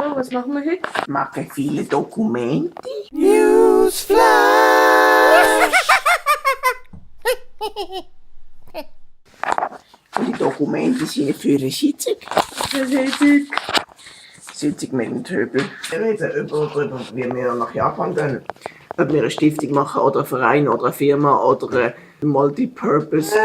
So, was machen wir heute? Machen viele Dokumente. Newsflash! Und die Dokumente sind für eine Sitzung. Sitzung mit dem Töbel. Wir reden darüber, wie wir nach Japan gehen. Ob wir eine Stiftung machen oder einen Verein oder eine Firma oder eine Multipurpose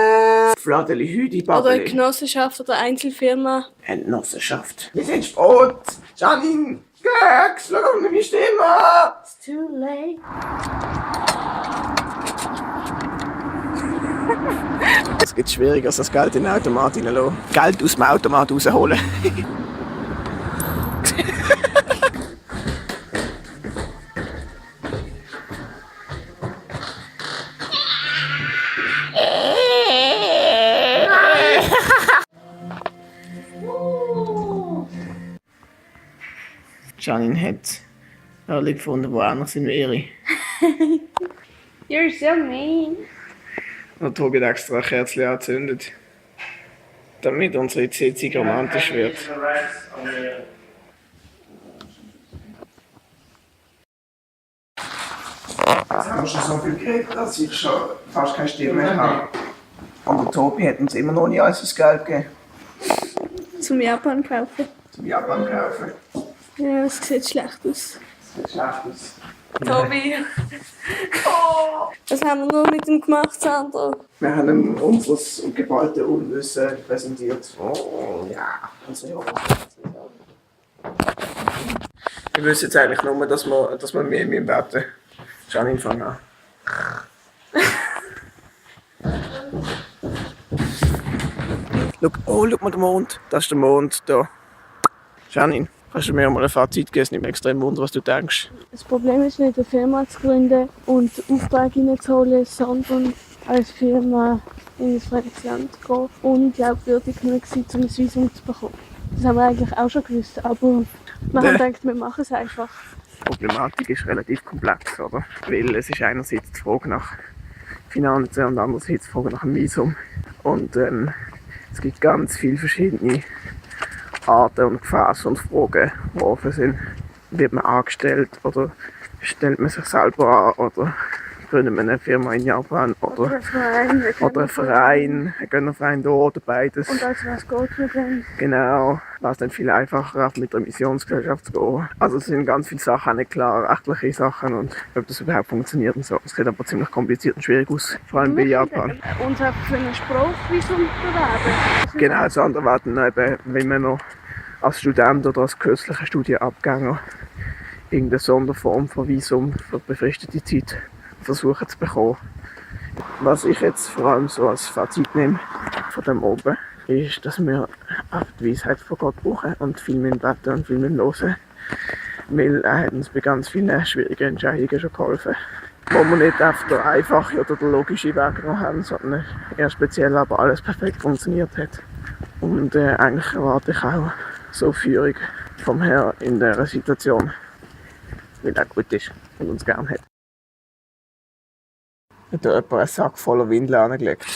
Fladeli Hüdi Oder eine Babeli. Genossenschaft oder Einzelfirma. Eine Genossenschaft. Wir sind Sport. Janine, Gags, schau mal meine Stimme. It's too late. Es geht schwieriger, als das Geld in den Automat hineinlassen. Geld aus dem Automat rausholen. Janine hat alle gefunden, die anders sind wie ihre. You're so mean. Und Tobi hat extra ein Kerzchen angezündet, damit unsere Sitzung romantisch wird. Jetzt haben wir schon so viel geredet, dass ich schon fast keine Stimme mehr habe. Und der Tobi hat uns immer noch nicht alles Geld gegeben. Zum Japan kaufen. Zum Japan kaufen. Ja, es sieht schlecht aus. Das sieht schlecht aus. Tobi. Was haben wir nur mit ihm gemacht, Sandra? Wir haben ihm unseres geballten Unwissen präsentiert. Oh, ja. Also, ja. Wir wissen jetzt eigentlich nur, dass wir mehr im Bett Janine, fang an. Schau mal den Mond. Das ist der Mond da. Janine, kannst du mir mal ein Fazit geben? Es nimmt mich extrem wunder, was du denkst. Das Problem ist nicht, eine Firma zu gründen und Aufträge reinzuholen, sondern als Firma in ein fremdes Land zu gehen und glaubwürdig genug sein, um ein Visum zu bekommen. Das haben wir eigentlich auch schon gewusst, aber wir haben gedacht, wir machen es einfach. Die Problematik ist relativ komplex, oder? Weil es ist einerseits die Frage nach Finanzen und andererseits die Frage nach dem Visum. Und es gibt ganz viele verschiedene Arten und Gefäße und Fragen, die offen sind. Wird man angestellt oder stellt man sich selber an oder gründet man eine Firma in Japan oder ein Verein, ein Gönnerverein da oder beides. Und als was geht mit dem? Genau, war es dann viel einfacher, mit der Missionsgesellschaft zu gehen. Also es sind ganz viele Sachen nicht klar, rechtliche Sachen und ob das überhaupt funktioniert und so. Es sieht aber ziemlich kompliziert und schwierig aus, vor allem bei Japan. Und für einen Sprachvisum bewerben. Genau, das andere war dann eben, wenn man noch als Student oder als kürzlicher Studienabgänger irgendeine Sonderform von Visum für befristete Zeit versuchen zu bekommen. Was ich jetzt vor allem so als Fazit nehme von dem oben, ist, dass wir auch die Weisheit von Gott brauchen und viel mehr beten und viel mehr hören. Weil er hat uns bei ganz vielen schwierigen Entscheidungen schon geholfen. Wo wir nicht auf der einfache oder der logische Weg genommen haben, sondern eher speziell aber alles perfekt funktioniert hat. Und eigentlich erwarte ich auch so Führung vom Herrn in dieser Situation, weil er gut ist und uns gern hat. Hat da jemand einen Sack voller Windeln angelegt?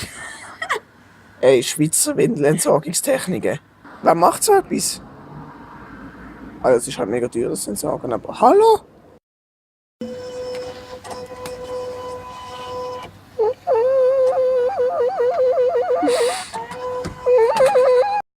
Ey, Schweizer Windelentsorgungstechniken. Wer macht so etwas? Also es ist halt mega teuer, das zu entsorgen, aber hallo?